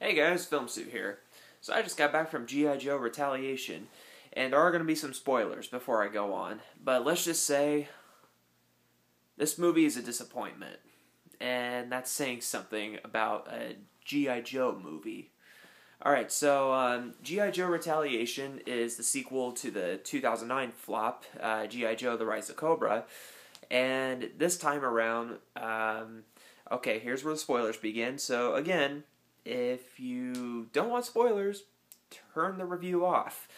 Hey guys, Filmsuit here. So I just got back from G.I. Joe Retaliation, and there are going to be some spoilers before I go on, but let's just say this movie is a disappointment, and that's saying something about a G.I. Joe movie. Alright, so G.I. Joe Retaliation is the sequel to the 2009 flop, G.I. Joe The Rise of Cobra, and this time around, okay, here's where the spoilers begin. So again, if you don't want spoilers, turn the review off.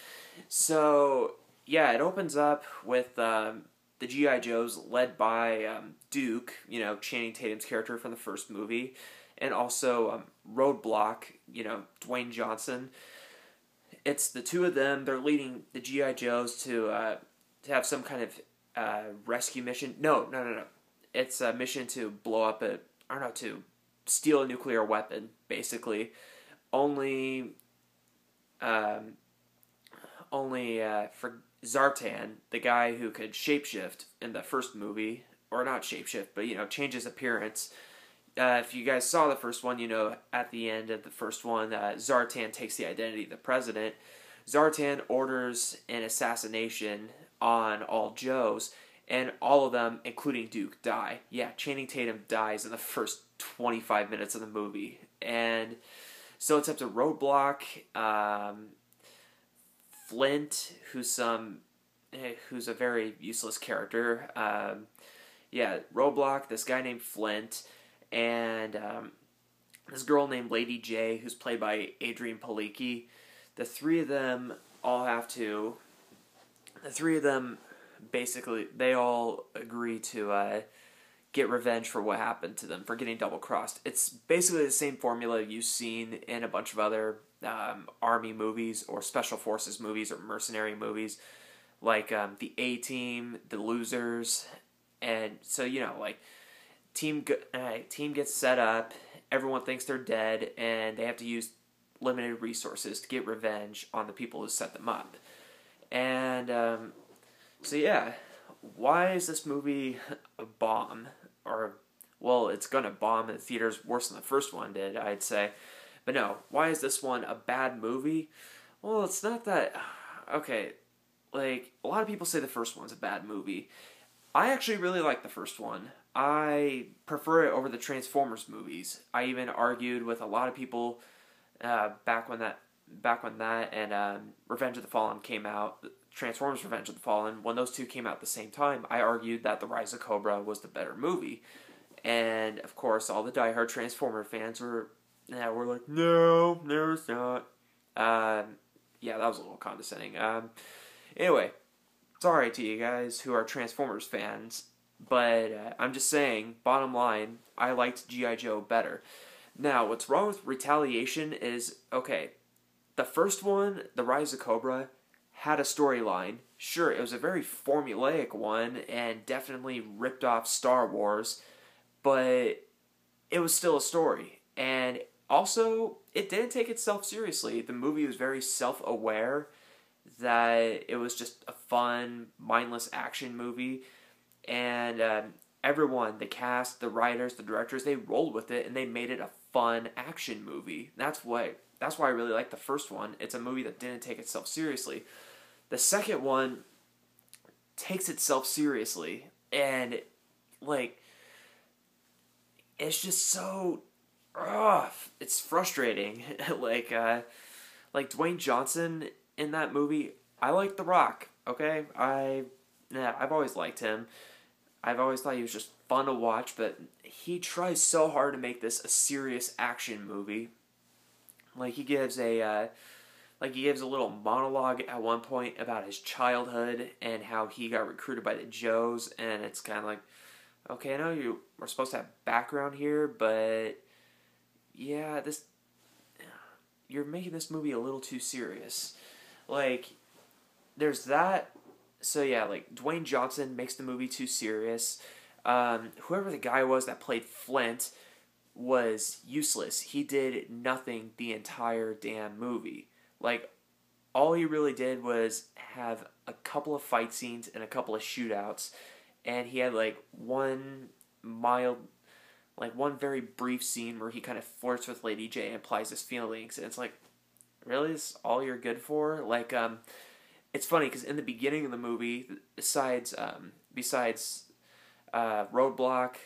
So, yeah, it opens up with the G.I. Joes led by Duke, Channing Tatum's character from the first movie, and also Roadblock, Dwayne Johnson. It's the two of them. They're leading the G.I. Joes to have some kind of rescue mission. No. It's a mission to blow up to steal a nuclear weapon, basically. Only for Zartan, the guy who could shapeshift in the first movie, or not shapeshift, but change his appearance. If you guys saw the first one, at the end of the first one, Zartan takes the identity of the president. Zartan orders an assassination on all Joes, and all of them, including Duke, die. Yeah, Channing Tatum dies in the first 25 minutes of the movie. And so it's up to Roadblock, Flint, who's a very useless character. Roadblock, this guy named Flint, and this girl named Lady J, who's played by Adrienne Palicki. The three of them basically, they all agree to get revenge for what happened to them, for getting double-crossed. It's basically the same formula you've seen in a bunch of other army movies, or special forces movies, or mercenary movies, like the A-Team, the Losers, and so, team gets set up, everyone thinks they're dead, and they have to use limited resources to get revenge on the people who set them up. And, so yeah, why is this movie a bomb? Well, it's gonna bomb in the theaters worse than the first one did, I'd say. But no, why is this one a bad movie? Well, it's not that... Okay, a lot of people say the first one's a bad movie. I actually really like the first one. I prefer it over the Transformers movies. I even argued with a lot of people back when that and Revenge of the Fallen came out, Transformers Revenge of the Fallen, when those two came out at the same time, I argued that The Rise of Cobra was the better movie. And, of course, all the diehard Transformer fans were like, no, it's not. Yeah, that was a little condescending. Anyway, sorry to you guys who are Transformers fans, but I'm just saying, bottom line, I liked G.I. Joe better. Now, what's wrong with Retaliation is, okay, the first one, The Rise of Cobra, had a storyline. Sure, it was a very formulaic one, and definitely ripped off Star Wars, but it was still a story. And also, it didn't take itself seriously. The movie was very self-aware that it was just a fun, mindless action movie, and everyone, the cast, the writers, the directors, they rolled with it, and they made it a fun action movie. That's why I really like the first one. It's a movie that didn't take itself seriously. The second one takes itself seriously, and, it's just so... it's frustrating. Dwayne Johnson in that movie, I like The Rock, okay? I've always liked him. I've always thought he was just fun to watch, but he tries so hard to make this a serious action movie. He gives a little monologue at one point about his childhood and how he got recruited by the Joes, and it's kind of like, okay, I know we're supposed to have background here, but yeah, you're making this movie a little too serious. There's that. So yeah, Dwayne Johnson makes the movie too serious. Whoever the guy was that played Flint was useless. He did nothing the entire damn movie. All he really did was have a couple of fight scenes and a couple of shootouts, and he had one mild like one very brief scene where he kind of flirts with Lady J and applies his feelings, and it's like, really, is all you're good for? Like, it's funny because in the beginning of the movie, besides Roadblock,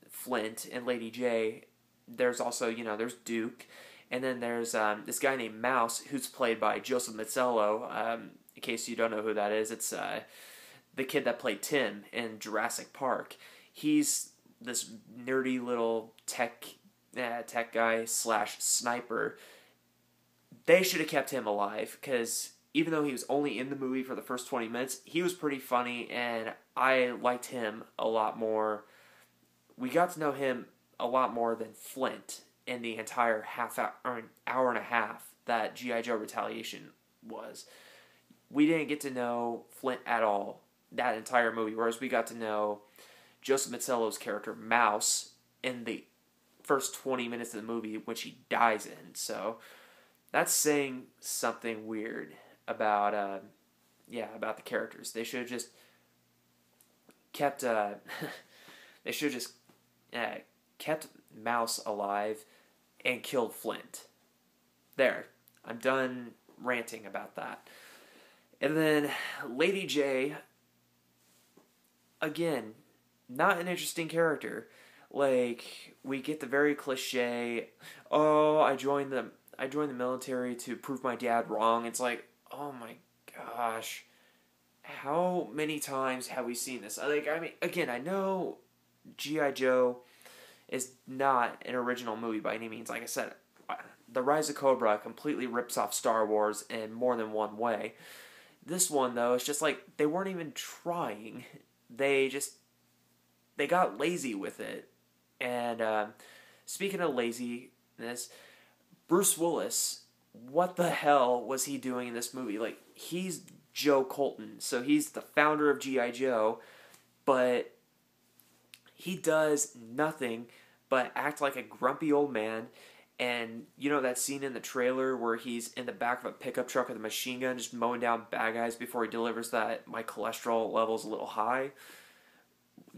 Flint, and Lady J, there's also, there's Duke, and then there's this guy named Mouse, who's played by Joseph Mazzello. In case you don't know who that is, it's the kid that played Tim in Jurassic Park. He's this nerdy little tech guy / sniper. They should have kept him alive, because even though he was only in the movie for the first 20 minutes, he was pretty funny, and I liked him a lot more. We got to know him a lot more than Flint in the entire hour and a half that G.I. Joe Retaliation was. We didn't get to know Flint at all that entire movie, whereas we got to know Joseph Mazzello's character, Mouse, in the first 20 minutes of the movie, which he dies in. So that's saying something weird about about the characters. They should have just kept they should have just kept Mouse alive and killed Flint. There, I'm done ranting about that. And then Lady J, again, not an interesting character. Like, we get the very cliche, oh, I joined the military to prove my dad wrong. It's like, oh my gosh, how many times have we seen this? Like, I mean, again, I know G.I. Joe is not an original movie by any means. Like I said, The Rise of Cobra completely rips off Star Wars in more than one way. This one, though, it's just like they weren't even trying. They got lazy with it. And speaking of laziness, Bruce Willis, what the hell was he doing in this movie? Like, he's Joe Colton, so he's the founder of G.I. Joe, but he does nothing but act like a grumpy old man. And you know that scene in the trailer where he's in the back of a pickup truck with a machine gun just mowing down bad guys before he delivers that my cholesterol level's a little high?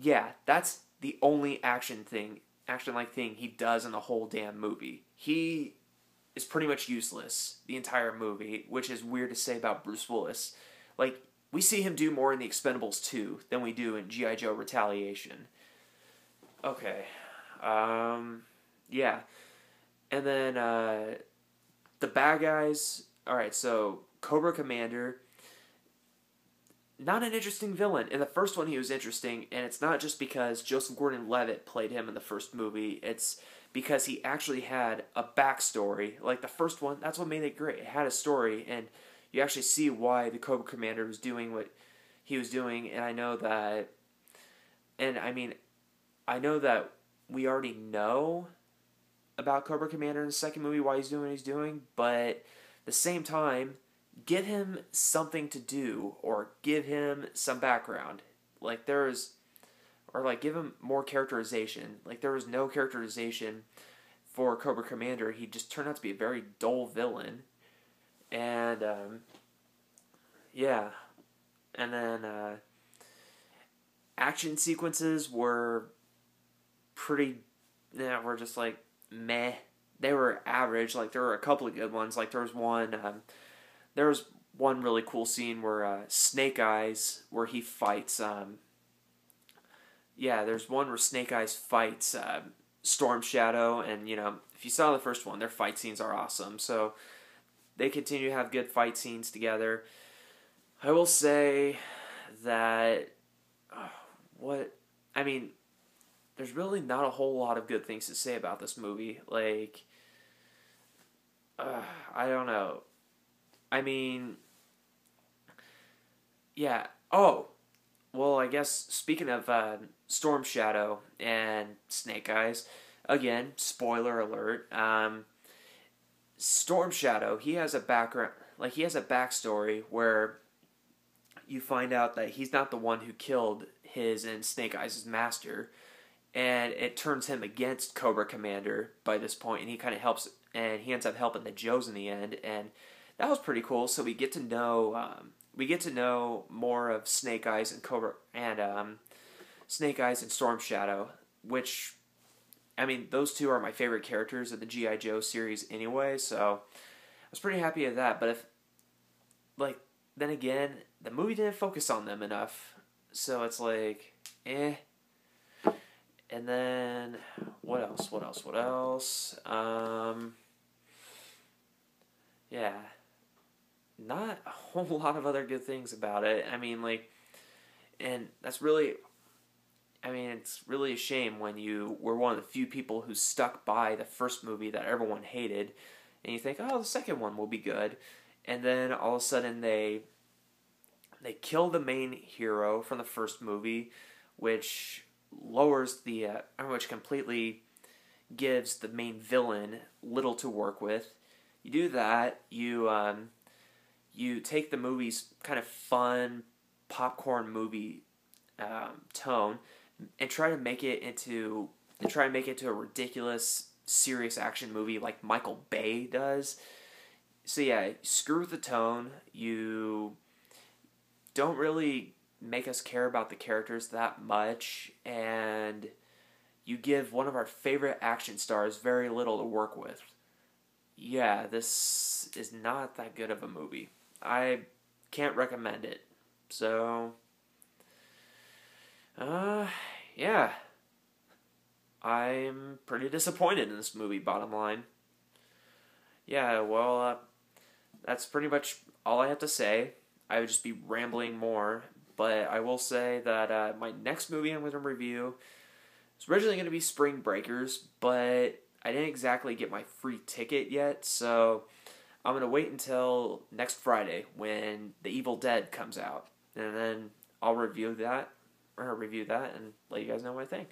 Yeah, that's the only action-like thing he does in the whole damn movie. He is pretty much useless the entire movie, which is weird to say about Bruce Willis. Like, we see him do more in The Expendables 2 than we do in G.I. Joe Retaliation. Okay. Yeah. And then, the bad guys... Alright, so, Cobra Commander... Not an interesting villain. In the first one, he was interesting, and it's not just because Joseph Gordon-Levitt played him in the first movie. It's because he actually had a backstory. Like, the first one, that's what made it great. It had a story, and you actually see why the Cobra Commander was doing what he was doing, and I know that... And, I know that we already know about Cobra Commander in the second movie, why he's doing what he's doing, but at the same time, give him something to do, or give him some background. Like, give him more characterization. Like, there was no characterization for Cobra Commander. He just turned out to be a very dull villain. And, yeah. And then, action sequences were were just like, meh. They were average. Like, there were a couple of good ones. Like, there was one really cool scene where Snake Eyes, where he fights... there's one where Snake Eyes fights Storm Shadow, and, if you saw the first one, their fight scenes are awesome. So, they continue to have good fight scenes together. I will say that... there's really not a whole lot of good things to say about this movie. Like... I don't know. Yeah. Oh, well, I guess speaking of Storm Shadow and Snake Eyes, again, spoiler alert. Storm Shadow, he has a backstory where you find out that he's not the one who killed his and Snake Eyes' master, and it turns him against Cobra Commander by this point, and he kind of helps, and he ends up helping the Joes in the end, and that was pretty cool. So we get to know more of Snake Eyes and Storm Shadow, which I mean, those two are my favorite characters of the G.I. Joe series anyway, so I was pretty happy with that. But if, like, then again, the movie didn't focus on them enough, so it's like, eh. And then, what else? Yeah, not a whole lot of other good things about it. I mean, like, and that's really, I mean, it's really a shame when you were one of the few people who stuck by the first movie that everyone hated, and you think, oh, the second one will be good, and then all of a sudden they kill the main hero from the first movie, which lowers the, which completely gives the main villain little to work with. You do that, you take the movie's kind of fun popcorn movie tone and try to make it into a ridiculous serious action movie like Michael Bay does. So yeah, screw with the tone. You don't really make us care about the characters that much, and you give one of our favorite action stars very little to work with. Yeah, this is not that good of a movie. I can't recommend it. So, yeah. I'm pretty disappointed in this movie, bottom line. Yeah, well, that's pretty much all I have to say. I would just be rambling more, but I will say that my next movie I'm going to review is originally going to be Spring Breakers, but I didn't exactly get my free ticket yet, so I'm going to wait until next Friday when The Evil Dead comes out, and then I'll review that and let you guys know what I think.